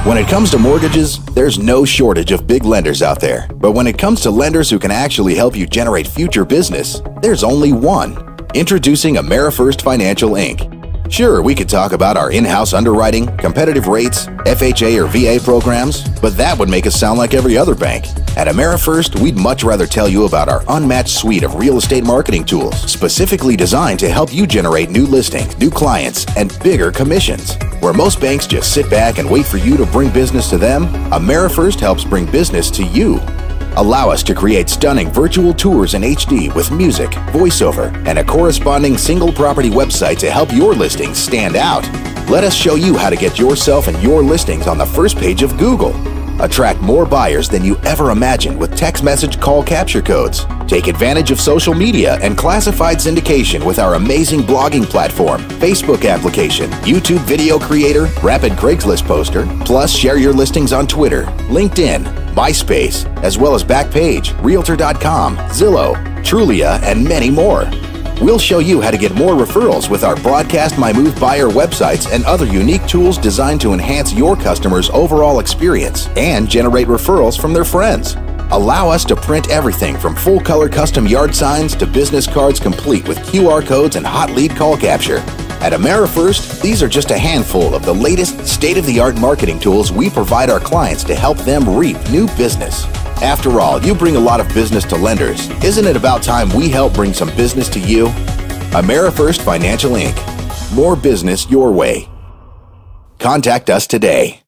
When it comes to mortgages, there's no shortage of big lenders out there. But when it comes to lenders who can actually help you generate future business, there's only one. Introducing AmeriFirst Financial Inc. Sure, we could talk about our in-house underwriting, competitive rates, FHA or VA programs, but that would make us sound like every other bank. At AmeriFirst, we'd much rather tell you about our unmatched suite of real estate marketing tools, specifically designed to help you generate new listings, new clients, and bigger commissions. Where most banks just sit back and wait for you to bring business to them, AmeriFirst helps bring business to you. Allow us to create stunning virtual tours in HD with music, voiceover, and a corresponding single property website to help your listings stand out. Let us show you how to get yourself and your listings on the first page of Google. Attract more buyers than you ever imagined with text message call capture codes. Take advantage of social media and classified syndication with our amazing blogging platform, Facebook application, YouTube video creator, rapid Craigslist poster, plus share your listings on Twitter, LinkedIn, MySpace, as well as Backpage, Realtor.com, Zillow, Trulia, and many more. We'll show you how to get more referrals with our Broadcast My Move buyer websites and other unique tools designed to enhance your customers' overall experience and generate referrals from their friends. Allow us to print everything from full-color custom yard signs to business cards complete with QR codes and hot lead call capture. At AmeriFirst, these are just a handful of the latest state-of-the-art marketing tools we provide our clients to help them reap new business. After all, you bring a lot of business to lenders. Isn't it about time we help bring some business to you? AmeriFirst Financial Inc. More business your way. Contact us today.